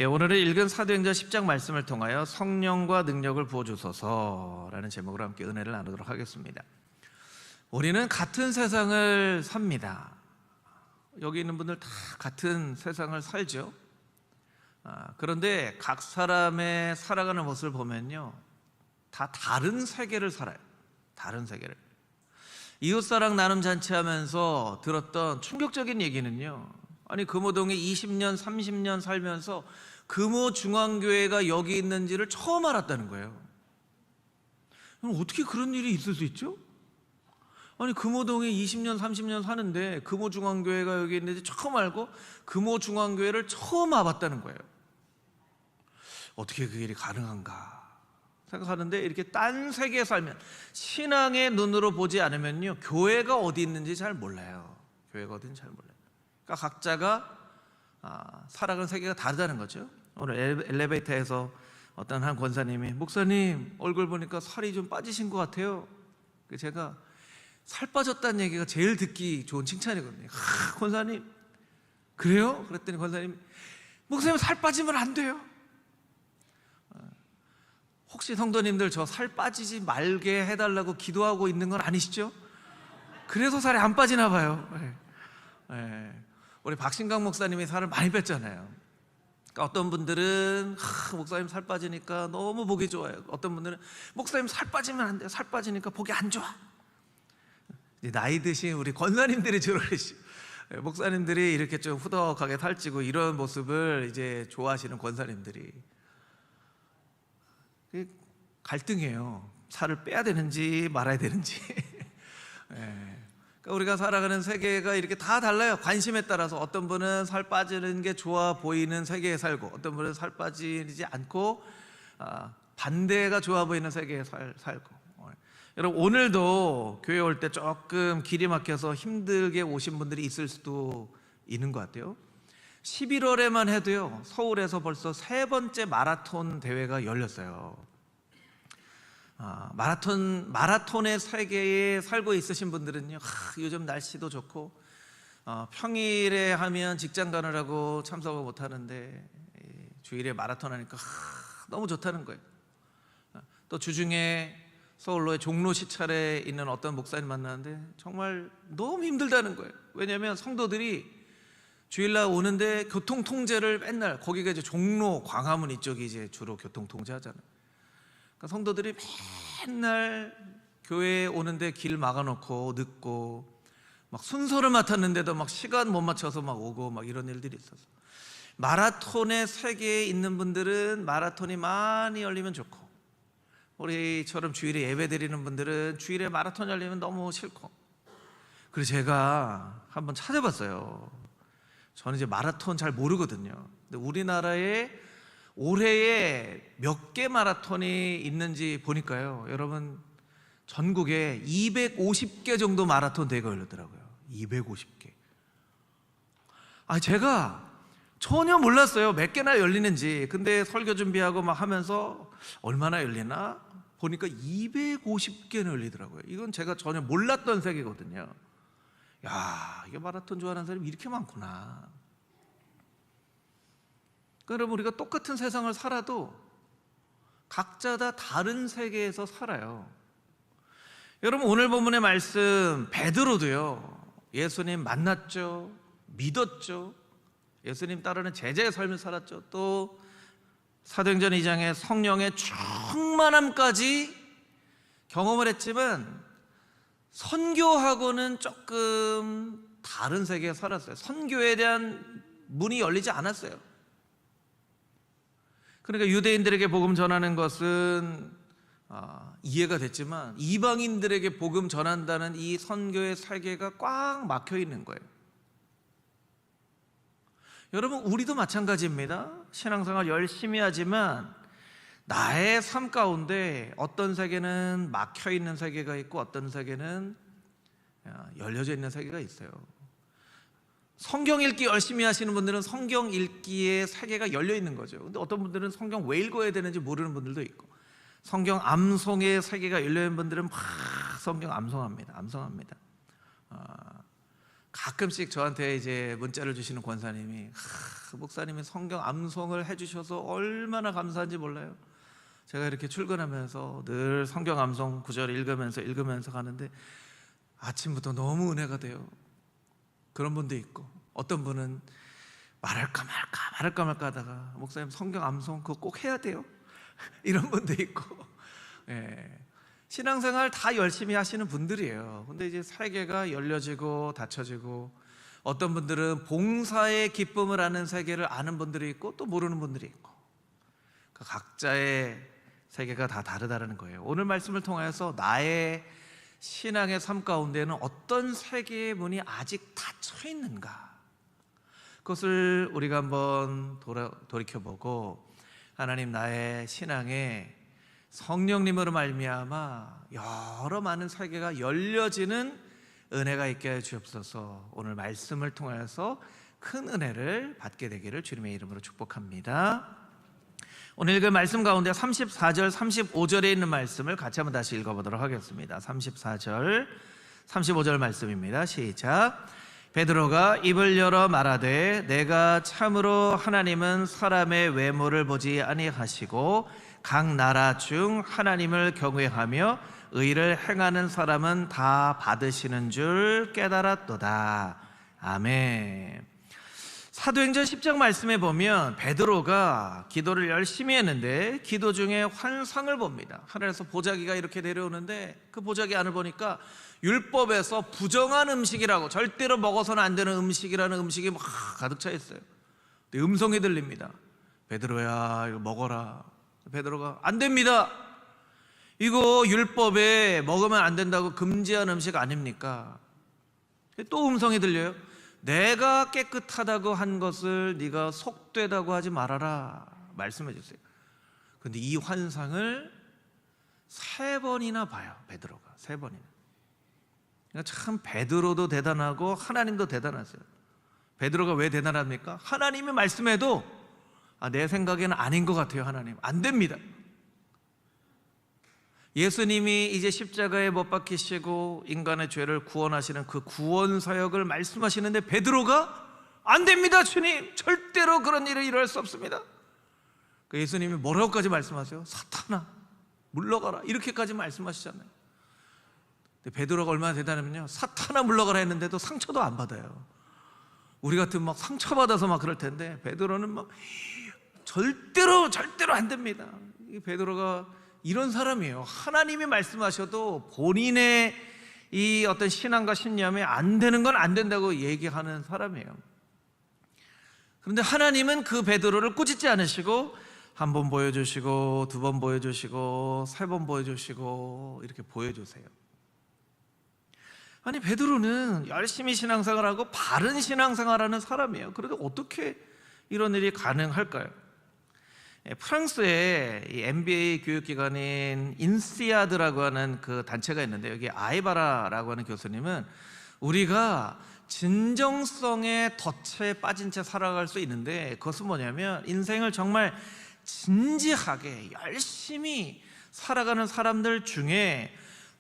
오늘은 읽은 사도행전 10장 말씀을 통하여 성령과 능력을 부어주소서라는 제목으로 함께 은혜를 나누도록 하겠습니다. 우리는 같은 세상을 삽니다. 여기 있는 분들 다 같은 세상을 살죠. 그런데 각 사람의 살아가는 모습을 보면요, 다 다른 세계를 살아요. 다른 세계를. 이웃사랑 나눔 잔치하면서 들었던 충격적인 얘기는요, 아니 금호동에 20년 30년 살면서 금호중앙교회가 여기 있는지를 처음 알았다는 거예요. 그럼 어떻게 그런 일이 있을 수 있죠? 아니 금호동에 20년 30년 사는데 금호중앙교회가 여기 있는지 처음 알고 금호중앙교회를 처음 와봤다는 거예요. 어떻게 그 일이 가능한가 생각하는데, 이렇게 딴 세계에 살면, 신앙의 눈으로 보지 않으면요, 교회가 어디 있는지 잘 몰라요. 교회가 어딘지 잘 몰라요. 그러니까 각자가 살아가는 세계가 다르다는 거죠. 오늘 엘리베이터에서 어떤 한 권사님이, 목사님 얼굴 보니까 살이 좀 빠지신 것 같아요. 제가 살 빠졌다는 얘기가 제일 듣기 좋은 칭찬이거든요. 권사님 그래요? 그랬더니 권사님이, 목사님 살 빠지면 안 돼요. 혹시 성도님들 저 살 빠지지 말게 해달라고 기도하고 있는 건 아니시죠? 그래서 살이 안 빠지나 봐요. 우리 박신강 목사님이 살을 많이 뺐잖아요. 그러니까 어떤 분들은 목사님 살 빠지니까 너무 보기 좋아요. 어떤 분들은 목사님 살 빠지면 안 돼요. 살 빠지니까 보기 안 좋아. 나이 드신 우리 권사님들이 주로 그러시죠. 목사님들이 이렇게 좀 후덕하게 살찌고 이런 모습을 이제 좋아하시는 권사님들이 갈등이에요. 살을 빼야 되는지 말아야 되는지. 그러니까 우리가 살아가는 세계가 이렇게 다 달라요. 관심에 따라서 어떤 분은 살 빠지는 게 좋아 보이는 세계에 살고, 어떤 분은 살 빠지지 않고 반대가 좋아 보이는 세계에 살고. 여러분, 오늘도 교회 올 때 조금 길이 막혀서 힘들게 오신 분들이 있을 수도 있는 것 같아요. 11월에만 해도요, 서울에서 벌써 3번째 마라톤 대회가 열렸어요. 마라톤의 세계에 살고 있으신 분들은요, 요즘 날씨도 좋고 평일에 하면 직장 가느라고 참석을 못 하는데 주일에 마라톤 하니까 너무 좋다는 거예요. 또 주중에 서울로의 종로 시찰에 있는 어떤 목사님 만나는데 정말 너무 힘들다는 거예요. 왜냐하면 성도들이 주일날 오는데 교통 통제를 맨날, 거기가 이제 종로 광화문 이쪽이 이제 주로 교통 통제하잖아요. 그러니까 성도들이 맨날 교회에 오는데 길 막아놓고 늦고, 막 순서를 맡았는데도 막 시간 못 맞춰서 막 오고 막 이런 일들이 있어서, 마라톤의 세계에 있는 분들은 마라톤이 많이 열리면 좋고, 우리처럼 주일에 예배 드리는 분들은 주일에 마라톤 열리면 너무 싫고. 그래서 제가 한번 찾아봤어요. 저는 이제 마라톤 잘 모르거든요. 근데 우리나라에 올해에 몇 개 마라톤이 있는지 보니까요, 여러분, 전국에 250개 정도 마라톤 대회가 열렸더라고요. 250개. 제가 전혀 몰랐어요, 몇 개나 열리는지. 근데 설교 준비하고 막 하면서 얼마나 열리나 보니까 250개나 열리더라고요. 이건 제가 전혀 몰랐던 세계거든요. 야, 이게 마라톤 좋아하는 사람이 이렇게 많구나. 그러니까 여러분, 우리가 똑같은 세상을 살아도 각자 다 다른 세계에서 살아요. 여러분, 오늘 본문의 말씀, 베드로도요, 예수님 만났죠, 믿었죠, 예수님 따르는 제자의 삶을 살았죠. 또 사도행전 2장의 성령의 충만함까지 경험을 했지만 선교하고는 조금 다른 세계에 살았어요. 선교에 대한 문이 열리지 않았어요. 그러니까 유대인들에게 복음 전하는 것은 이해가 됐지만, 이방인들에게 복음 전한다는 이 선교의 세계가 꽉 막혀 있는 거예요. 여러분, 우리도 마찬가지입니다. 신앙생활 열심히 하지만 나의 삶 가운데 어떤 세계는 막혀 있는 세계가 있고, 어떤 세계는 열려져 있는 세계가 있어요. 성경 읽기 열심히 하시는 분들은 성경 읽기의 세계가 열려 있는 거죠. 근데 어떤 분들은 성경 왜 읽어야 되는지 모르는 분들도 있고, 성경 암송의 세계가 열려 있는 분들은 막 성경 암송합니다. 가끔씩 저한테 이제 문자를 주시는 권사님이 목사님이 성경 암송을 해주셔서 얼마나 감사한지 몰라요. 제가 이렇게 출근하면서 늘 성경 암송 구절 읽으면서 가는데 아침부터 너무 은혜가 돼요. 그런 분도 있고, 어떤 분은 말할까 말까 하다가 목사님 성경 암송 그거 꼭 해야 돼요 이런 분도 있고, 예. 신앙생활 다 열심히 하시는 분들이에요. 근데 이제 세계가 열려지고 닫혀지고, 어떤 분들은 봉사의 기쁨을 아는 세계를 아는 분들이 있고 또 모르는 분들이 있고, 각자의 세계가 다 다르다는 거예요. 오늘 말씀을 통해서 나의 신앙의 삶 가운데는 어떤 세계의 문이 아직 닫혀 있는가, 그것을 우리가 한번 돌이켜보고, 하나님 나의 신앙에 성령님으로 말미암아 여러 많은 세계가 열려지는 은혜가 있게 해 주옵소서. 오늘 말씀을 통해서 큰 은혜를 받게 되기를 주님의 이름으로 축복합니다. 오늘 읽을 말씀 가운데 34절, 35절에 있는 말씀을 같이 한번 다시 읽어보도록 하겠습니다. 34절, 35절 말씀입니다. 시작. 베드로가 입을 열어 말하되 내가 참으로 하나님은 사람의 외모를 보지 아니하시고 각 나라 중 하나님을 경외하며 의를 행하는 사람은 다 받으시는 줄 깨달았도다. 아멘. 사도행전 10장 말씀에 보면 베드로가 기도를 열심히 했는데 기도 중에 환상을 봅니다. 하늘에서 보자기가 이렇게 내려오는데 그 보자기 안을 보니까 율법에서 부정한 음식이라고, 절대로 먹어서는 안 되는 음식이라는 음식이 막 가득 차 있어요. 근데 음성이 들립니다. 베드로야, 이거 먹어라. 베드로가 안 됩니다. 이거 율법에 먹으면 안 된다고 금지한 음식 아닙니까? 또 음성이 들려요. 내가 깨끗하다고 한 것을 네가 속되다고 하지 말아라, 말씀해 주세요. 그런데 이 환상을 3번이나 봐요. 베드로가 3번이나. 그러니까 참 베드로도 대단하고 하나님도 대단하세요. 베드로가 왜 대단합니까? 하나님이 말씀해도 내 생각에는 아닌 것 같아요. 하나님 안 됩니다. 예수님이 이제 십자가에 못 박히시고 인간의 죄를 구원하시는 그 구원 사역을 말씀하시는데 베드로가 안 됩니다. 주님, 절대로 그런 일을 일어날 수 없습니다. 그 예수님이 뭐라고까지 말씀하세요? 사탄아 물러가라, 이렇게까지 말씀하시잖아요. 근데 베드로가 얼마나 대단하면요, 사탄아 물러가라 했는데도 상처도 안 받아요. 우리 같으면 막 상처받아서 막 그럴 텐데 베드로는 막 절대로 안 됩니다. 이 베드로가 이런 사람이에요. 하나님이 말씀하셔도 본인의 이 어떤 신앙과 신념에 안 되는 건 안 된다고 얘기하는 사람이에요. 그런데 하나님은 그 베드로를 꾸짖지 않으시고 한 번 보여주시고 2번 보여주시고 3번 보여주시고 이렇게 보여주세요. 아니, 베드로는 열심히 신앙생활하고 바른 신앙생활하는 사람이에요. 그런데 어떻게 이런 일이 가능할까요? 프랑스의 MBA 교육기관인 인시아드라고 하는 그 단체가 있는데, 여기 아이바라라고 하는 교수님은 우리가 진정성의 덫에 빠진 채 살아갈 수 있는데, 그것은 뭐냐면 인생을 정말 진지하게 열심히 살아가는 사람들 중에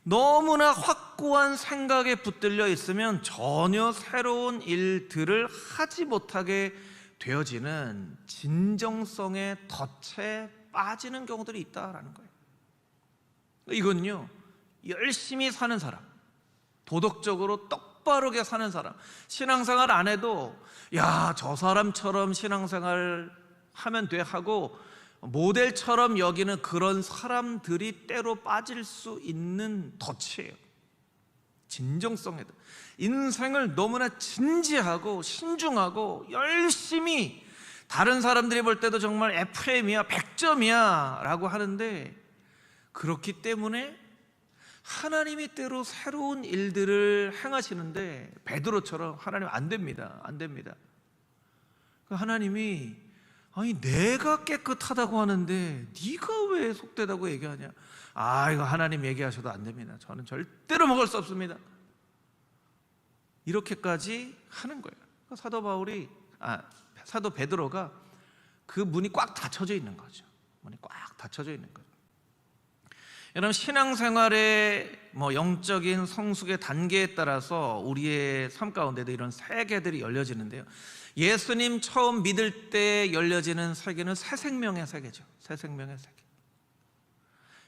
너무나 확고한 생각에 붙들려 있으면 전혀 새로운 일들을 하지 못하게 되어지는 진정성의 덫에 빠지는 경우들이 있다라는 거예요. 이건요, 열심히 사는 사람, 도덕적으로 똑바르게 사는 사람, 신앙생활 안 해도 야, 저 사람처럼 신앙생활 하면 돼 하고 모델처럼 여기는 그런 사람들이 때로 빠질 수 있는 덫이에요. 진정성에 인생을 너무나 진지하고 신중하고 열심히, 다른 사람들이 볼 때도 정말 FM이야 100점이야 라고 하는데, 그렇기 때문에 하나님이 때로 새로운 일들을 행하시는데 베드로처럼 하나님 안 됩니다. 안 됩니다. 하나님이 아니 내가 깨끗하다고 하는데 네가 왜 속되다고 얘기하냐. 이거 하나님 얘기하셔도 안 됩니다. 저는 절대로 먹을 수 없습니다. 이렇게까지 하는 거예요. 사도 베드로가 그 문이 꽉 닫혀져 있는 거죠. 문이 꽉 닫혀져 있는 거죠. 여러분, 신앙생활의 영적인 성숙의 단계에 따라서 우리의 삶 가운데도 이런 세계들이 열려지는데요, 예수님 처음 믿을 때 열려지는 세계는 새 생명의 세계죠. 새 생명의 세계.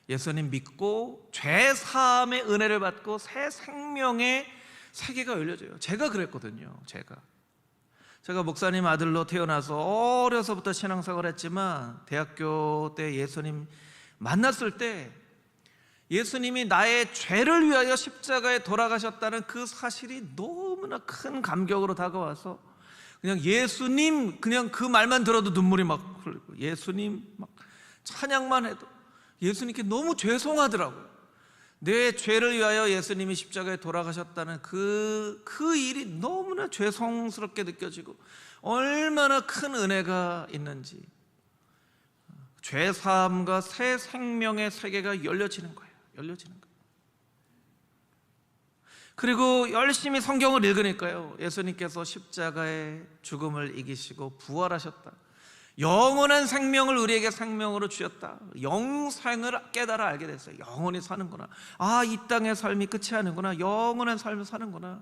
예수님 믿고 죄 사함의 은혜를 받고 새 생명의 세계가 열려져요. 제가 그랬거든요. 제가 목사님 아들로 태어나서 어려서부터 신앙생활을 했지만, 대학교 때 예수님 만났을 때 예수님이 나의 죄를 위하여 십자가에 돌아가셨다는 그 사실이 너무나 큰 감격으로 다가와서 그냥 예수님, 그냥 그 말만 들어도 눈물이 막 흐르고, 예수님 막 찬양만 해도 예수님께 너무 죄송하더라고요. 내 죄를 위하여 예수님이 십자가에 돌아가셨다는 그 일이 너무나 죄송스럽게 느껴지고 얼마나 큰 은혜가 있는지, 죄사함과 새 생명의 세계가 열려지는 거예요. 그리고 열심히 성경을 읽으니까요, 예수님께서 십자가의 죽음을 이기시고 부활하셨다, 영원한 생명을 우리에게 생명으로 주셨다, 영생을 깨달아 알게 됐어요. 영원히 사는구나, 이 땅의 삶이 끝이 아니구나, 영원한 삶을 사는구나.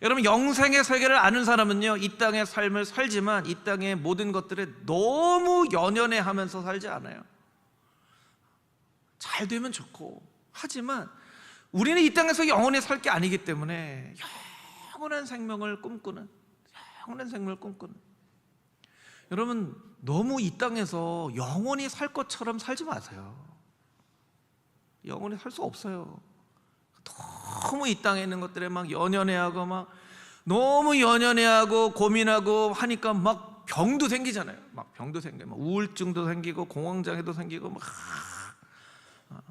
여러분, 영생의 세계를 아는 사람은요, 이 땅의 삶을 살지만 이 땅의 모든 것들에 너무 연연해하면서 살지 않아요. 잘 되면 좋고, 하지만 우리는 이 땅에서 영원히 살 게 아니기 때문에 영원한 생명을 꿈꾸는, 여러분, 너무 이 땅에서 영원히 살 것처럼 살지 마세요. 영원히 살 수 없어요. 너무 이 땅에 있는 것들에 막 연연해하고, 너무 연연해하고 고민하고 하니까 막 병도 생기잖아요. 막 우울증도 생기고 공황장애도 생기고,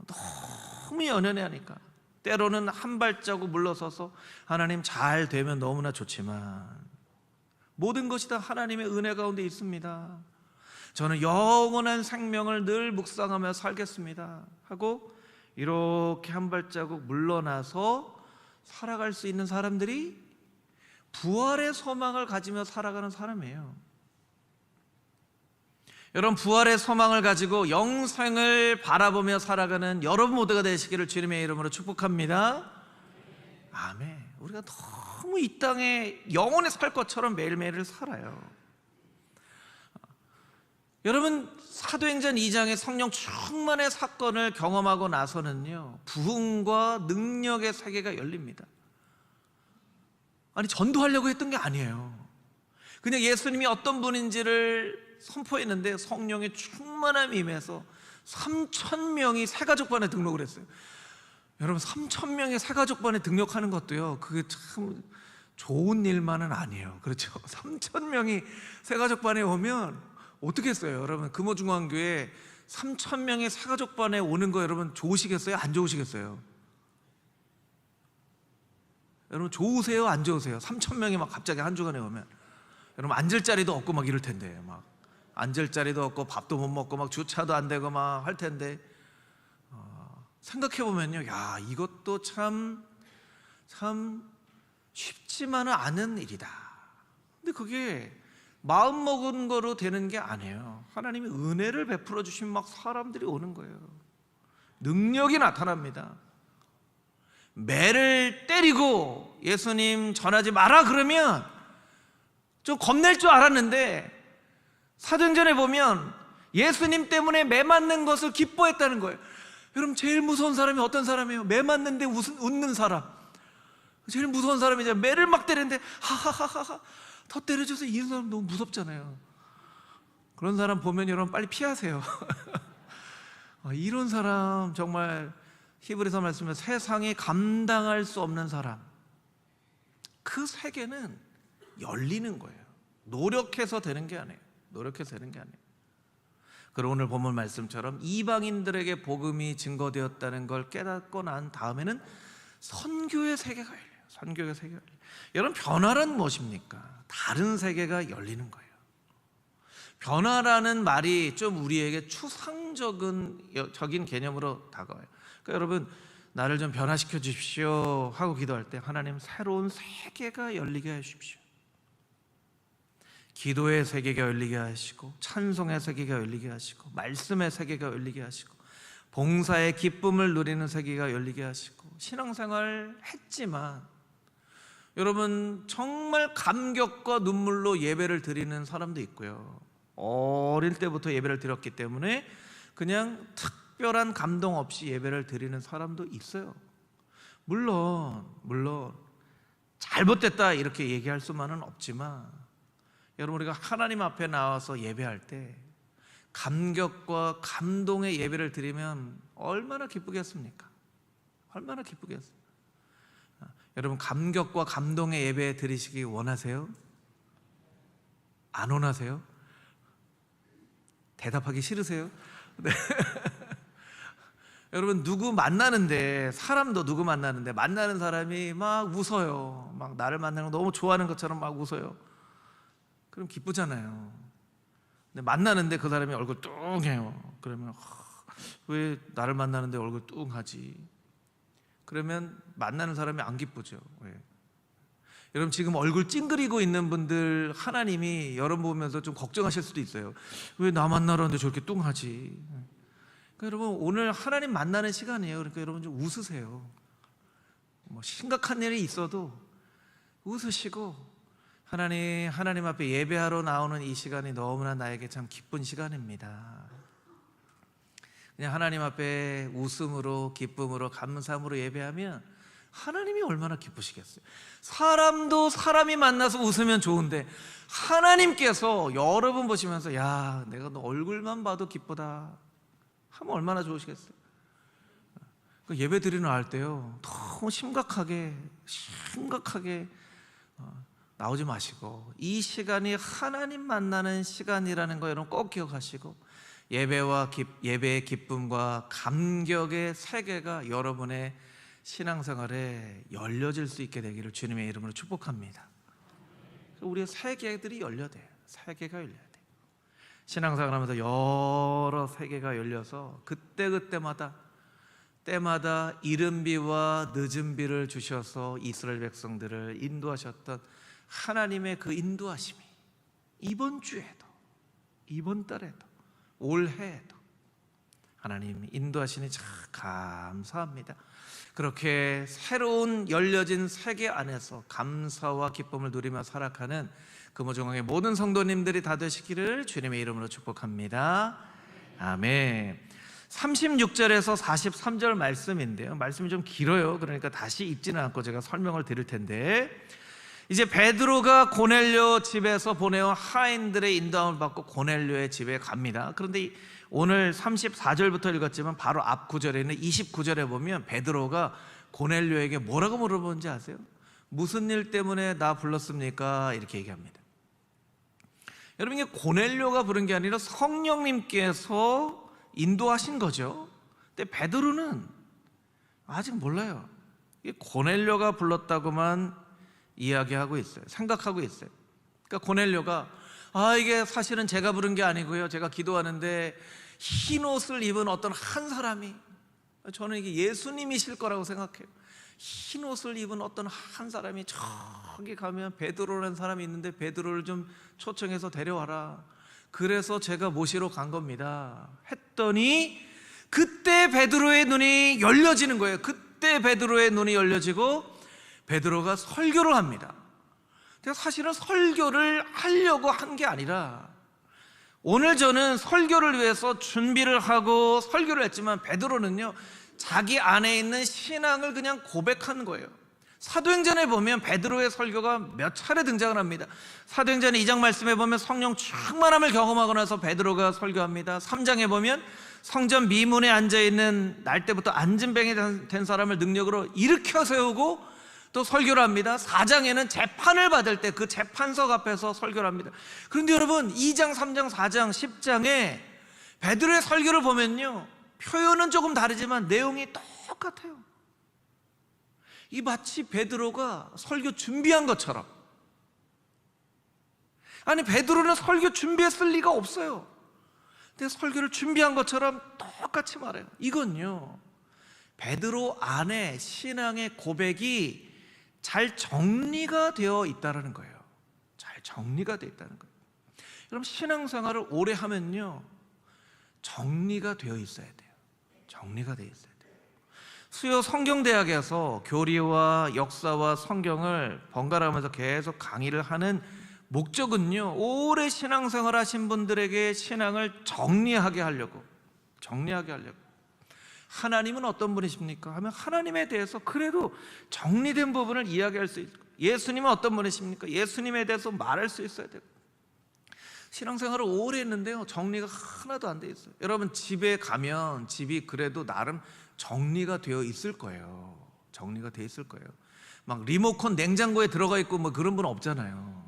너무 연연해하니까 때로는 한 발자국 물러서서 하나님 잘 되면 너무나 좋지만 모든 것이 다 하나님의 은혜 가운데 있습니다. 저는 영원한 생명을 늘 묵상하며 살겠습니다 하고 이렇게 한 발자국 물러나서 살아갈 수 있는 사람들이 부활의 소망을 가지며 살아가는 사람이에요. 여러분, 부활의 소망을 가지고 영생을 바라보며 살아가는 여러분 모두가 되시기를 주님의 이름으로 축복합니다. 아멘. 우리가 너무 이 땅에 영원히 살 것처럼 매일매일을 살아요. 여러분, 사도행전 2장의 성령 충만의 사건을 경험하고 나서는요, 부흥과 능력의 세계가 열립니다. 아니, 전도하려고 했던 게 아니에요. 그냥 예수님이 어떤 분인지를 선포했는데 성령의 충만함이 임해서 3,000명이 새가족반에 등록을 했어요. 여러분, 3,000명의 새가족반에 등록하는 것도요, 그게 참 좋은 일만은 아니에요. 그렇죠? 3,000명이 새가족반에 오면 어떻게 했어요? 여러분, 금호중앙교회 3,000명의 새가족반에 오는 거 여러분 좋으시겠어요? 안 좋으시겠어요? 여러분, 좋으세요? 안 좋으세요? 3,000명이 막 갑자기 한 주간에 오면 여러분, 앉을 자리도 없고 막 이럴 텐데, 막 앉을 자리도 없고 밥도 못 먹고 막 주차도 안 되고 막 할 텐데, 생각해 보면요, 야, 이것도 참 쉽지만은 않은 일이다. 근데 그게 마음 먹은 거로 되는 게 아니에요. 하나님이 은혜를 베풀어 주시면 막 사람들이 오는 거예요. 능력이 나타납니다. 매를 때리고 예수님 전하지 마라 그러면 좀 겁낼 줄 알았는데, 사도행전에 보면 예수님 때문에 매 맞는 것을 기뻐했다는 거예요. 여러분, 제일 무서운 사람이 어떤 사람이에요? 매 맞는데 웃는 사람. 제일 무서운 사람이죠. 매를 막 때리는데 하하하하 더 때려줘서, 이 사람 너무 무섭잖아요. 그런 사람 보면 여러분 빨리 피하세요. 이런 사람 정말 히브리서 말씀에 세상이 감당할 수 없는 사람, 그 세계는 열리는 거예요. 노력해서 되는 게 아니에요. 그리고 오늘 본문 말씀처럼 이방인들에게 복음이 증거되었다는 걸 깨닫고 난 다음에는 선교의 세계가 열려요. 여러분, 변화란 무엇입니까? 다른 세계가 열리는 거예요. 변화라는 말이 좀 우리에게 추상적인 개념으로 다가와요. 그러니까 여러분, 나를 좀 변화시켜 주십시오 하고 기도할 때 하나님, 새로운 세계가 열리게 하십시오. 기도의 세계가 열리게 하시고, 찬송의 세계가 열리게 하시고, 말씀의 세계가 열리게 하시고, 봉사의 기쁨을 누리는 세계가 열리게 하시고, 신앙생활 했지만 여러분 정말 감격과 눈물로 예배를 드리는 사람도 있고요, 어릴 때부터 예배를 드렸기 때문에 그냥 특별한 감동 없이 예배를 드리는 사람도 있어요. 물론 잘못됐다 이렇게 얘기할 수만은 없지만, 여러분 우리가 하나님 앞에 나와서 예배할 때 감격과 감동의 예배를 드리면 얼마나 기쁘겠습니까? 얼마나 기쁘겠습니까? 여러분 감격과 감동의 예배 드리시기 원하세요? 안 원하세요? 대답하기 싫으세요? 네. 여러분 누구 만나는데, 사람도 누구 만나는데 만나는 사람이 막 웃어요. 막 나를 만나는 거 너무 좋아하는 것처럼 막 웃어요. 그럼 기쁘잖아요. 근데 만나는데 그 사람이 얼굴 뚱해요. 그러면 왜 나를 만나는데 얼굴 뚱하지? 그러면 만나는 사람이 안 기쁘죠. 왜? 여러분 지금 얼굴 찡그리고 있는 분들 하나님이 여러분 보면서 좀 걱정하실 수도 있어요. 왜 나 만나러는데 저렇게 뚱하지? 그러니까 여러분 오늘 하나님 만나는 시간이에요. 그러니까 여러분 좀 웃으세요. 뭐 심각한 일이 있어도 웃으시고, 하나님 앞에 예배하러 나오는 이 시간이 너무나 나에게 참 기쁜 시간입니다. 그냥 하나님 앞에 웃음으로, 기쁨으로, 감사함으로 예배하면 하나님이 얼마나 기쁘시겠어요. 사람도 사람이 만나서 웃으면 좋은데 하나님께서 여러분 보시면서 야, 내가 너 얼굴만 봐도 기쁘다 하면 얼마나 좋으시겠어요. 예배 드리는 날 때요, 너무 심각하게 나오지 마시고, 이 시간이 하나님 만나는 시간이라는 거 여러분 꼭 기억하시고, 예배의 기쁨과 감격의 세계가 여러분의 신앙생활에 열려질 수 있게 되기를 주님의 이름으로 축복합니다. 우리의 세계들이 열려야 돼요. 세계가 열려야 돼요. 신앙생활하면서 여러 세계가 열려서 때마다 이른 비와 늦은 비를 주셔서 이스라엘 백성들을 인도하셨던 하나님의 그 인도하심이 이번 주에도, 이번 달에도, 올해에도 하나님 인도하시니 참 감사합니다. 그렇게 새로운 열려진 세계 안에서 감사와 기쁨을 누리며 살아가는 금호중앙의 모든 성도님들이 다 되시기를 주님의 이름으로 축복합니다. 아멘. 36절에서 43절 말씀인데요, 말씀이 좀 길어요. 그러니까 다시 읽지는 않고 제가 설명을 드릴 텐데, 이제 베드로가 고넬료 집에서 보내온 하인들의 인도함을 받고 고넬료의 집에 갑니다. 그런데 오늘 34절부터 읽었지만 바로 앞 구절에 있는 29절에 보면 베드로가 고넬료에게 뭐라고 물어보는지 아세요? 무슨 일 때문에 나 불렀습니까? 이렇게 얘기합니다. 여러분 이게 고넬료가 부른 게 아니라 성령님께서 인도하신 거죠. 근데 베드로는 아직 몰라요. 이게 고넬료가 불렀다고만 이야기하고 있어요. 생각하고 있어요. 그러니까 고넬료가 이게 사실은 제가 부른 게 아니고요, 제가 기도하는데 흰 옷을 입은 어떤 한 사람이, 저는 이게 예수님이실 거라고 생각해요. 흰 옷을 입은 어떤 한 사람이 저기 가면 베드로라는 사람이 있는데 베드로를 좀 초청해서 데려와라. 그래서 제가 모시러 간 겁니다 했더니 그때 베드로의 눈이 열려지는 거예요. 그때 베드로의 눈이 열려지고 베드로가 설교를 합니다. 근데 사실은 설교를 하려고 한 게 아니라, 오늘 저는 설교를 위해서 준비를 하고 설교를 했지만 베드로는요 자기 안에 있는 신앙을 그냥 고백하는 거예요. 사도행전에 보면 베드로의 설교가 몇 차례 등장을 합니다. 사도행전 2장 말씀에 보면 성령 충만함을 경험하고 나서 베드로가 설교합니다. 3장에 보면 성전 미문에 앉아있는 날 때부터 안진뱅이 된 사람을 능력으로 일으켜 세우고 또 설교를 합니다. 4장에는 재판을 받을 때 그 재판석 앞에서 설교를 합니다. 그런데 여러분 2장, 3장, 4장, 10장에 베드로의 설교를 보면요, 표현은 조금 다르지만 내용이 똑같아요. 이 마치 베드로가 설교 준비한 것처럼. 아니 베드로는 설교 준비했을 리가 없어요. 근데 설교를 준비한 것처럼 똑같이 말해요. 이건요 베드로 안에 신앙의 고백이 잘 정리가 되어 있다는 거예요. 잘 정리가 되어 있다는 거예요. 여러분 신앙생활을 오래 하면요 정리가 되어 있어야 돼요. 정리가 돼 있어야 돼요. 수요 성경대학에서 교리와 역사와 성경을 번갈아가면서 계속 강의를 하는 목적은요, 오래 신앙생활 하신 분들에게 신앙을 정리하게 하려고. 하나님은 어떤 분이십니까? 하면 하나님에 대해서 그래도 정리된 부분을 이야기할 수 있고, 예수님은 어떤 분이십니까? 예수님에 대해서 말할 수 있어야 되고. 신앙생활을 오래 했는데요, 정리가 하나도 안 돼 있어요. 여러분, 집에 가면 집이 그래도 나름 정리가 되어 있을 거예요. 정리가 돼 있을 거예요. 막 리모컨 냉장고에 들어가 있고 뭐 그런 분 없잖아요.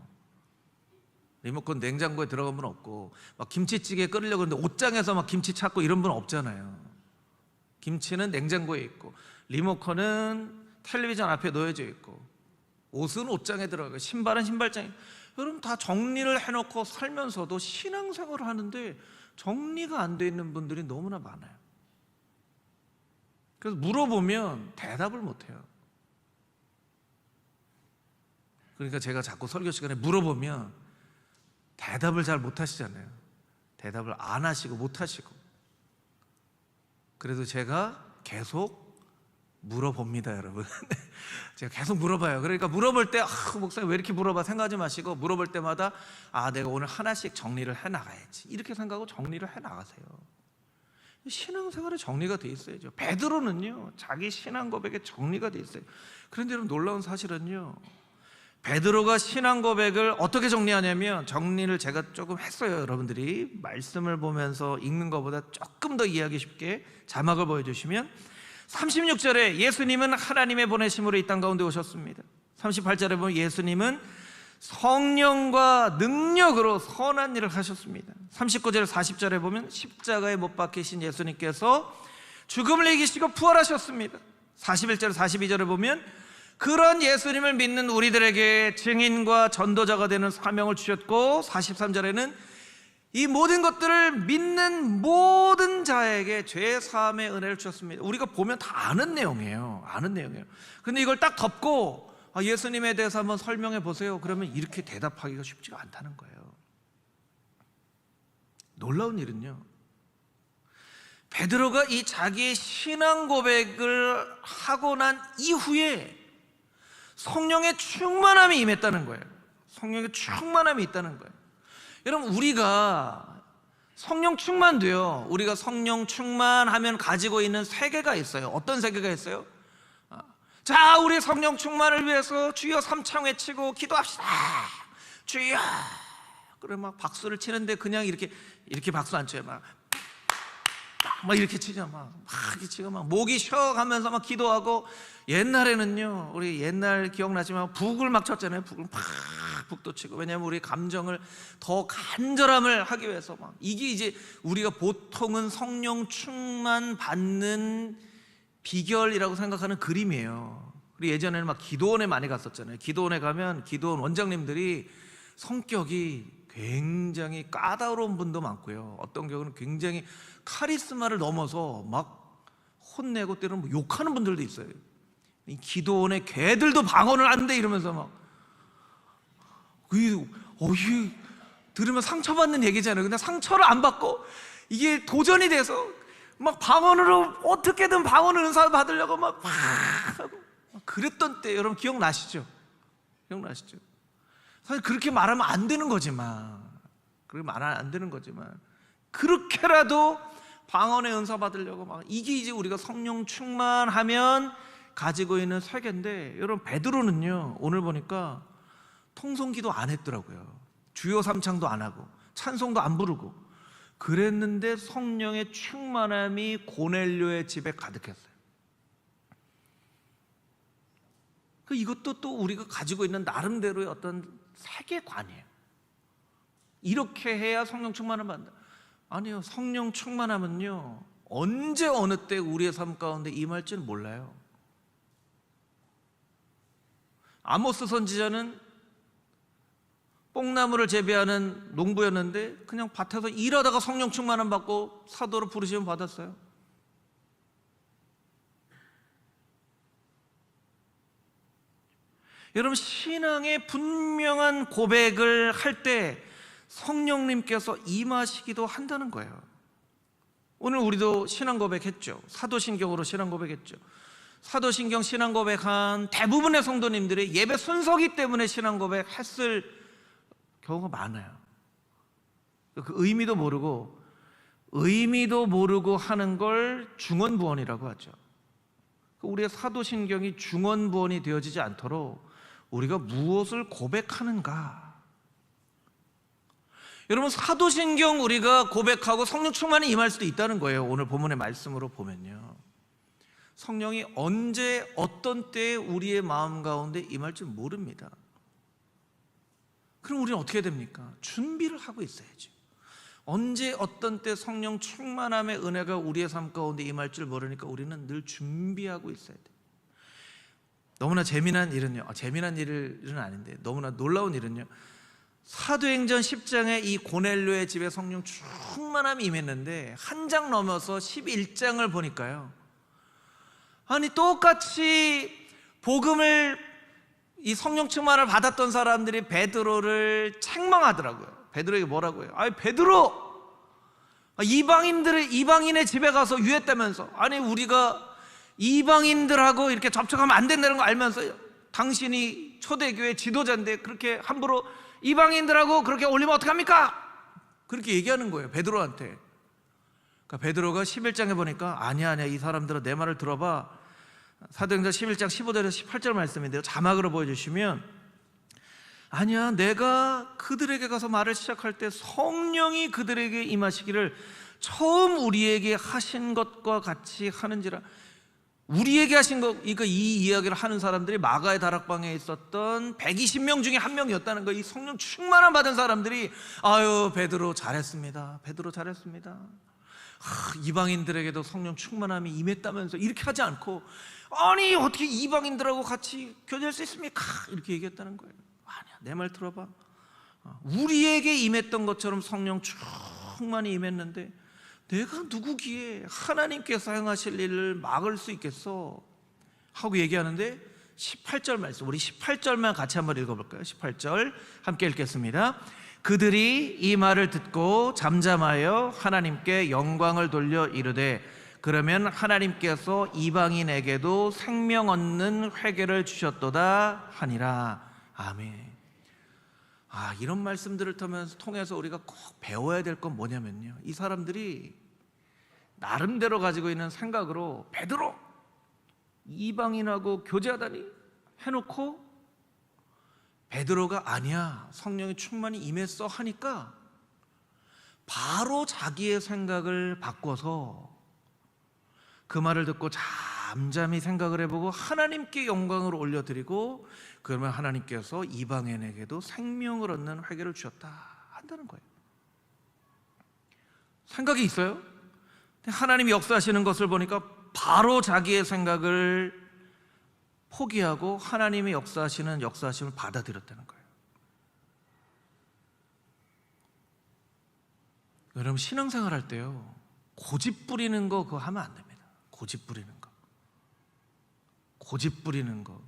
리모컨 냉장고에 들어간 분 없고, 막 김치찌개 끓이려고 하는데 옷장에서 막 김치 찾고 이런 분 없잖아요. 김치는 냉장고에 있고, 리모컨은 텔레비전 앞에 놓여져 있고, 옷은 옷장에 들어가고, 신발은 신발장에. 여러분, 다 정리를 해놓고 살면서도 신앙생활을 하는데 정리가 안 돼 있는 분들이 너무나 많아요. 그래서 물어보면 대답을 못해요. 그러니까 제가 자꾸 설교 시간에 물어보면 대답을 잘 못하시잖아요. 대답을 안 하시고 못하시고. 그래도 제가 계속 물어봅니다, 여러분. 제가 계속 물어봐요. 그러니까 물어볼 때 목사님 왜 이렇게 물어봐 생각하지 마시고, 물어볼 때마다 내가 오늘 하나씩 정리를 해나가야지, 이렇게 생각하고 정리를 해나가세요. 신앙생활에 정리가 돼 있어야죠. 베드로는요, 자기 신앙 고백에 정리가 돼 있어요. 그런데 여러분, 놀라운 사실은요, 베드로가 신앙 고백을 어떻게 정리하냐면, 정리를 제가 조금 했어요. 여러분들이 말씀을 보면서 읽는 것보다 조금 더 이해하기 쉽게 자막을 보여주시면, 36절에 예수님은 하나님의 보내심으로 이 땅 가운데 오셨습니다. 38절에 보면 예수님은 성령과 능력으로 선한 일을 하셨습니다. 39절 40절에 보면 십자가에 못 박히신 예수님께서 죽음을 이기시고 부활하셨습니다. 41절 42절에 보면 그런 예수님을 믿는 우리들에게 증인과 전도자가 되는 사명을 주셨고, 43절에는 이 모든 것들을 믿는 모든 자에게 죄 사함의 은혜를 주셨습니다. 우리가 보면 다 아는 내용이에요. 근데 이걸 딱 덮고 예수님에 대해서 한번 설명해 보세요. 그러면 이렇게 대답하기가 쉽지가 않다는 거예요. 놀라운 일은요, 베드로가 이 자기의 신앙 고백을 하고 난 이후에 성령의 충만함이 임했다는 거예요. 성령의 충만함이 있다는 거예요. 여러분, 우리가 성령 충만도요, 우리가 성령 충만하면 가지고 있는 세계가 있어요. 어떤 세계가 있어요? 자, 우리 성령 충만을 위해서 주여 삼창 외치고 기도합시다. 주여. 그래 막 박수를 치는데 그냥 이렇게 박수 안 쳐요. 막 이렇게 치죠. 막 이렇게 치고 막 목이 쉬어가면서 막 기도하고. 옛날에는요, 우리 옛날 기억나지만 북을 막 쳤잖아요. 북을 북도 치고. 왜냐하면 우리 감정을 더 간절함을 하기 위해서 막. 이게 이제 우리가 보통은 성령 충만 받는 비결이라고 생각하는 그림이에요. 우리 예전에는 막 기도원에 많이 갔었잖아요. 기도원에 가면 기도원 원장님들이 성격이 굉장히 까다로운 분도 많고요, 어떤 경우는 굉장히 카리스마를 넘어서 막 혼내고 때로는 욕하는 분들도 있어요. 이 기도원의 개들도 방언을 한대 이러면서 막 들으면 상처받는 얘기잖아요. 근데 상처를 안 받고 이게 도전이 돼서 막 방언으로 어떻게든 방언을 은사 받으려고 막 하고 그랬던 때 여러분 기억나시죠? 사실 그렇게 말하면 안 되는 거지만, 그렇게라도 방언의 은사 받으려고 막. 이게 이제 우리가 성령 충만하면 가지고 있는 세계인데, 여러분 베드로는요, 오늘 보니까 통성기도 안 했더라고요. 주여 삼창도 안 하고 찬송도 안 부르고 그랬는데 성령의 충만함이 고넬료의 집에 가득했어요. 이것도 또 우리가 가지고 있는 나름대로의 어떤 세계관이에요. 이렇게 해야 성령 충만을 받는다. 아니요, 성령 충만하면요, 언제 어느 때 우리의 삶 가운데 임할지는 몰라요. 아모스 선지자는 뽕나무를 재배하는 농부였는데 그냥 밭에서 일하다가 성령 충만함 받고 사도로 부르시면 받았어요. 여러분, 신앙의 분명한 고백을 할 때 성령님께서 임하시기도 한다는 거예요. 오늘 우리도 신앙 고백했죠. 사도신경으로 신앙 고백했죠. 사도신경 신앙 고백한 대부분의 성도님들이 예배 순서기 때문에 신앙 고백했을 경우가 많아요. 그 의미도 모르고 하는 걸 중언부언이라고 하죠. 우리의 사도신경이 중언부언이 되어지지 않도록 우리가 무엇을 고백하는가? 여러분, 사도신경 우리가 고백하고 성령 충만이 임할 수도 있다는 거예요. 오늘 본문의 말씀으로 보면요, 성령이 언제 어떤 때에 우리의 마음 가운데 임할지 모릅니다. 그럼 우리는 어떻게 됩니까? 준비를 하고 있어야죠. 언제 어떤 때 성령 충만함의 은혜가 우리의 삶 가운데 임할 줄 모르니까 우리는 늘 준비하고 있어야 돼요. 너무나 재미난 일은요, 재미난 일은 아닌데 너무나 놀라운 일은요, 사도행전 10장에 이 고넬료의 집에 성령 충만함이 임했는데 한 장 넘어서 11장을 보니까요, 아니 똑같이 복음을 이 성령 충만을 받았던 사람들이 베드로를 책망하더라고요. 베드로에게 뭐라고 해요? 아니 베드로, 이방인의 집에 가서 유했다면서, 아니 우리가 이방인들하고 이렇게 접촉하면 안 된다는 거 알면서 당신이 초대교회 지도자인데 그렇게 함부로 이방인들하고 그렇게 올리면 어떡합니까? 그렇게 얘기하는 거예요, 베드로한테. 그러니까 베드로가 11장에 보니까 아니야 이 사람들아 내 말을 들어봐. 사도행전 11장 15절에서 18절 말씀인데요, 자막으로 보여주시면, 아니야 내가 그들에게 가서 말을 시작할 때 성령이 그들에게 임하시기를 처음 우리에게 하신 것과 같이 하는지라. 우리에게 하신 것, 그러니까 이 이야기를 하는 사람들이 마가의 다락방에 있었던 120명 중에 한 명이었다는 거예요. 이 성령 충만함 받은 사람들이 아유 베드로 잘했습니다, 베드로 잘했습니다, 이방인들에게도 성령 충만함이 임했다면서, 이렇게 하지 않고 아니 어떻게 이방인들하고 같이 교제할 수 있습니까? 이렇게 얘기했다는 거예요. 아니야 내 말 들어봐. 우리에게 임했던 것처럼 성령 충만히 임했는데 내가 누구기에 하나님께서 행하실 일을 막을 수 있겠어? 하고 얘기하는데 18절 말씀, 우리 18절만 같이 한번 읽어볼까요? 18절 함께 읽겠습니다. 그들이 이 말을 듣고 잠잠하여 하나님께 영광을 돌려 이르되 그러면 하나님께서 이방인에게도 생명 얻는 회개를 주셨도다 하니라. 아멘. 이런 말씀들을 통해서 우리가 꼭 배워야 될 건 뭐냐면요, 이 사람들이 나름대로 가지고 있는 생각으로 베드로 이방인하고 교제하다니 해놓고 베드로가 아니야 성령의 충만이 임했어 하니까 바로 자기의 생각을 바꿔서 그 말을 듣고 잠잠히 생각을 해보고 하나님께 영광을 올려드리고, 그러면 하나님께서 이방인에게도 생명을 얻는 회개를 주셨다 한다는 거예요. 생각이 있어요. 하나님이 역사하시는 것을 보니까 바로 자기의 생각을 포기하고 하나님이 역사하심을 받아들였다는 거예요. 여러분, 신앙생활 할 때요, 고집 부리는 거 그거 하면 안 됩니다. 고집 부리는 거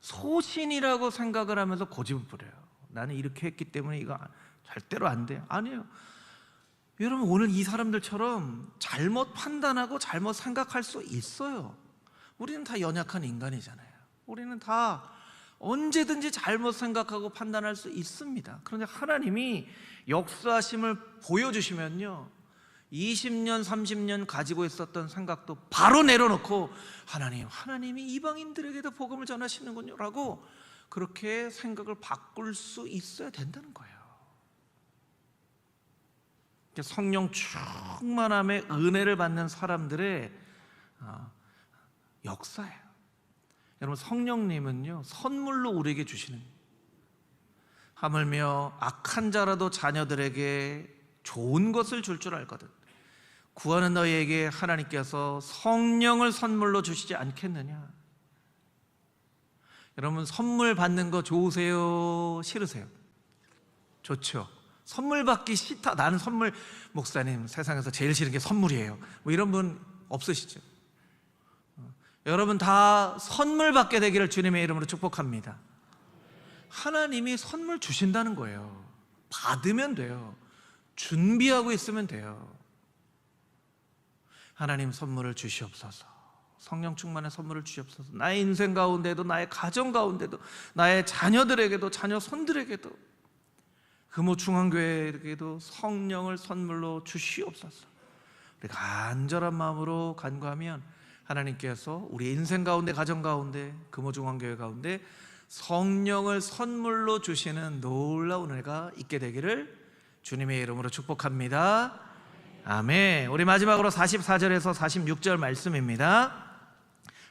소신이라고 생각을 하면서 고집을 부려요. 나는 이렇게 했기 때문에 이거 절대로 안 돼요. 아니에요. 여러분, 오늘 이 사람들처럼 잘못 판단하고 잘못 생각할 수 있어요. 우리는 다 연약한 인간이잖아요. 우리는 다 언제든지 잘못 생각하고 판단할 수 있습니다. 그런데 하나님이 역사하심을 보여주시면요, 20년 30년 가지고 있었던 생각도 바로 내려놓고 하나님이 이방인들에게도 복음을 전하시는군요 라고 그렇게 생각을 바꿀 수 있어야 된다는 거예요. 성령 충만함의 은혜를 받는 사람들의 역사예요. 여러분, 성령님은요 선물로 우리에게 주시는, 하물며 악한 자라도 자녀들에게 좋은 것을 줄 줄 알거든 구하는 너희에게 하나님께서 성령을 선물로 주시지 않겠느냐. 여러분, 선물 받는 거 좋으세요? 싫으세요? 좋죠. 선물 받기 싫다, 나는 선물, 목사님 세상에서 제일 싫은 게 선물이에요, 뭐 이런 분 없으시죠? 여러분 다 선물 받게 되기를 주님의 이름으로 축복합니다. 하나님이 선물 주신다는 거예요. 받으면 돼요. 준비하고 있으면 돼요. 하나님 선물을 주시옵소서. 성령 충만의 선물을 주시옵소서. 나의 인생 가운데도, 나의 가정 가운데도, 나의 자녀들에게도, 자녀 손들에게도, 금호 중앙교회에게도 성령을 선물로 주시옵소서. 우리가 간절한 마음으로 간구하면 하나님께서 우리 인생 가운데, 가정 가운데, 금호 중앙교회 가운데 성령을 선물로 주시는 놀라운 은혜가 있게 되기를 주님의 이름으로 축복합니다. 아멘. 우리 마지막으로 44절에서 46절 말씀입니다.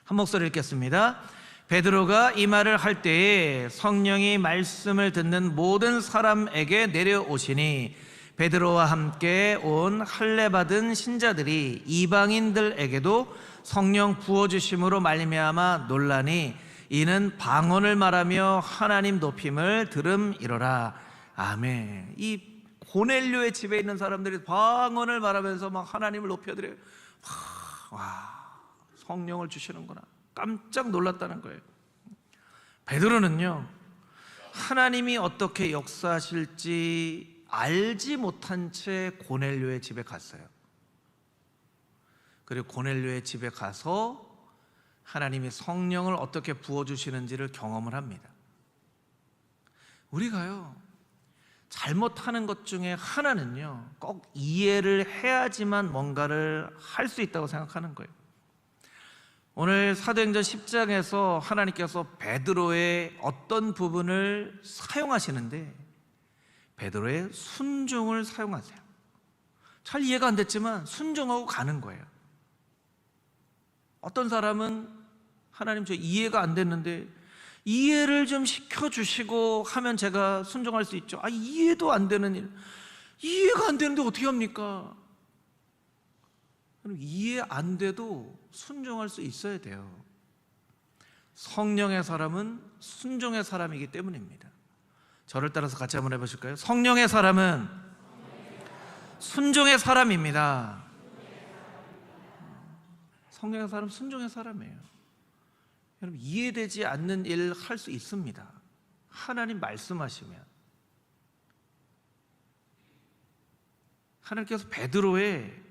한 목소리 읽겠습니다. 베드로가 이 말을 할 때에 성령이 말씀을 듣는 모든 사람에게 내려오시니 베드로와 함께 온 할례받은 신자들이 이방인들에게도 성령 부어주심으로 말미암아 놀라니 이는 방언을 말하며 하나님 높임을 들음이로라. 아멘. 이 고넬료의 집에 있는 사람들이 방언을 말하면서 막 하나님을 높여드려요. 와, 성령을 주시는구나. 깜짝 놀랐다는 거예요. 베드로는요, 하나님이 어떻게 역사하실지 알지 못한 채 고넬료의 집에 갔어요. 그리고 고넬료의 집에 가서 하나님이 성령을 어떻게 부어주시는지를 경험을 합니다. 우리가요, 잘못하는 것 중에 하나는요, 꼭 이해를 해야지만 뭔가를 할 수 있다고 생각하는 거예요. 오늘 사도행전 10장에서 하나님께서 베드로의 어떤 부분을 사용하시는데 베드로의 순종을 사용하세요. 잘 이해가 안 됐지만 순종하고 가는 거예요. 어떤 사람은 하나님 저 이해가 안 됐는데 이해를 좀 시켜주시고 하면 제가 순종할 수 있죠. 이해도 안 되는 일, 이해가 안 되는데 어떻게 합니까? 그럼 이해 안 돼도 순종할 수 있어야 돼요. 성령의 사람은 순종의 사람이기 때문입니다. 저를 따라서 같이 한번 해보실까요? 성령의 사람은 순종의 사람입니다. 성령의 사람은 순종의 사람이에요. 여러분, 이해되지 않는 일 할 수 있습니다. 하나님 말씀하시면. 하나님께서 베드로의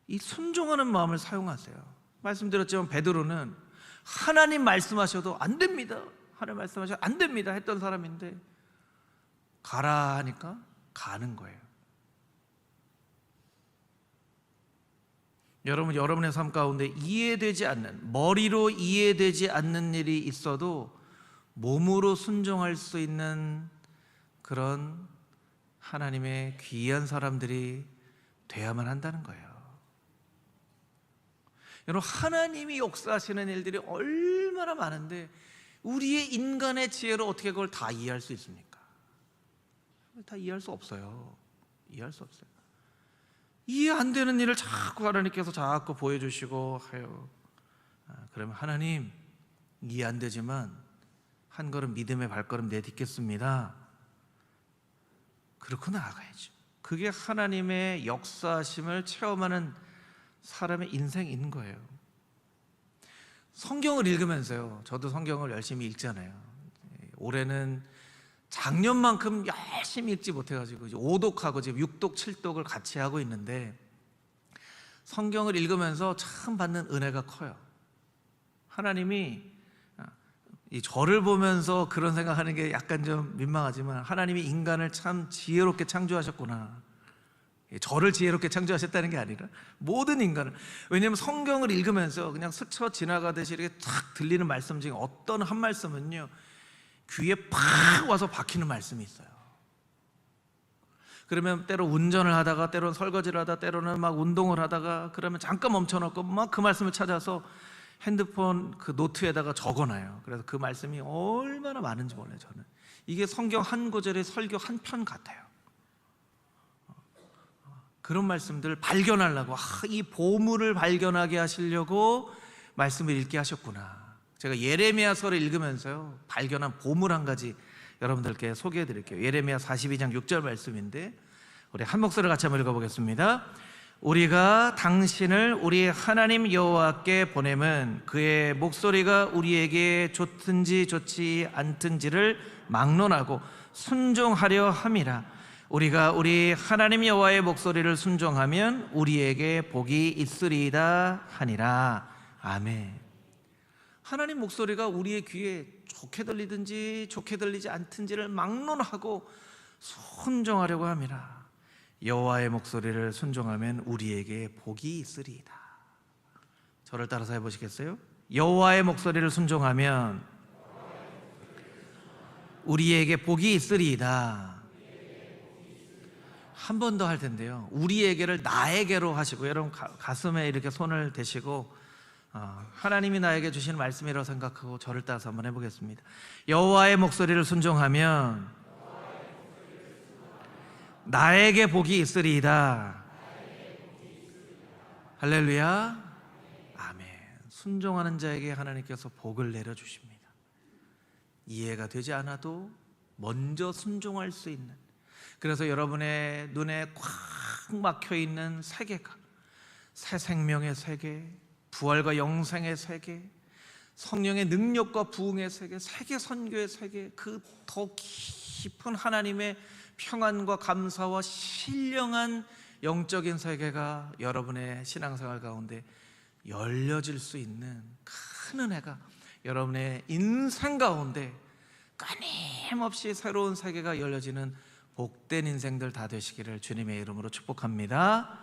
이 순종하는 마음을 사용하세요. 말씀드렸지만 베드로는 하나님 말씀하셔도 안 됩니다, 하나님 말씀하셔도 안 됩니다 했던 사람인데 가라 하니까 가는 거예요. 여러분, 여러분의 삶 가운데 이해되지 않는, 머리로 이해되지 않는 일이 있어도 몸으로 순종할 수 있는 그런 하나님의 귀한 사람들이 돼야만 한다는 거예요. 여러분, 하나님이 역사하시는 일들이 얼마나 많은데 우리의 인간의 지혜로 어떻게 그걸 다 이해할 수 있습니까? 다 이해할 수 없어요. 이해할 수 없어요. 이해 안 되는 일을 자꾸 하나님께서 자꾸 보여주시고 해요. 그러면 하나님, 이해 안 되지만 한 걸음 믿음의 발걸음 내딛겠습니다. 그렇게 나아가야죠. 그게 하나님의 역사하심을 체험하는 사람의 인생인 거예요. 성경을 읽으면서요, 저도 성경을 열심히 읽잖아요. 올해는 작년만큼 열심히 읽지 못해가지고 5독하고 지금 6독, 7독을 같이 하고 있는데 성경을 읽으면서 참 받는 은혜가 커요. 하나님이 이 저를 보면서 그런 생각하는 게 약간 좀 민망하지만 하나님이 인간을 참 지혜롭게 창조하셨구나. 저를 지혜롭게 창조하셨다는 게 아니라 모든 인간을. 왜냐하면 성경을 읽으면서 그냥 스쳐 지나가듯이 이렇게 탁 들리는 말씀 중에 어떤 한 말씀은요, 귀에 팍 와서 박히는 말씀이 있어요. 그러면 때로 운전을 하다가, 때로는 설거지를 하다가, 때로는 막 운동을 하다가, 그러면 잠깐 멈춰놓고 막 그 말씀을 찾아서 핸드폰 그 노트에다가 적어놔요. 그래서 그 말씀이 얼마나 많은지 몰라요. 저는 이게 성경 한 구절의 설교 한 편 같아요. 그런 말씀들을 발견하려고, 이 보물을 발견하게 하시려고 말씀을 읽게 하셨구나. 제가 예레미야서를 읽으면서요, 발견한 보물 한 가지 여러분들께 소개해 드릴게요. 예레미야 42장 6절 말씀인데 우리 한 목소리를 같이 한번 읽어보겠습니다. 우리가 당신을 우리 하나님 여호와께 보냄은 그의 목소리가 우리에게 좋든지 좋지 않든지를 막론하고 순종하려 함이라. 우리가 우리 하나님 여호와의 목소리를 순종하면 우리에게 복이 있으리이다 하니라. 아멘. 하나님 목소리가 우리의 귀에 좋게 들리든지 좋게 들리지 않든지를 막론하고 순종하려고 합니다. 여호와의 목소리를 순종하면 우리에게 복이 있으리이다. 저를 따라서 해보시겠어요? 여호와의 목소리를 순종하면 우리에게 복이 있으리이다. 한 번 더 할 텐데요, 우리에게를 나에게로 하시고, 여러분 가슴에 이렇게 손을 대시고 하나님이 나에게 주신 말씀이라고 생각하고 저를 따라서 한번 해보겠습니다. 여호와의 목소리를 순종하면 나에게 복이 있으리이다. 할렐루야. 아멘. 순종하는 자에게 하나님께서 복을 내려주십니다. 이해가 되지 않아도 먼저 순종할 수 있는, 그래서 여러분의 눈에 꽉 막혀있는 세계가, 새 생명의 세계, 부활과 영생의 세계, 성령의 능력과 부흥의 세계, 세계 선교의 세계, 그 더 깊은 하나님의 평안과 감사와 신령한 영적인 세계가 여러분의 신앙생활 가운데 열려질 수 있는 큰 은혜가 여러분의 인생 가운데 끊임없이 새로운 세계가 열려지는 복된 인생들 다 되시기를 주님의 이름으로 축복합니다.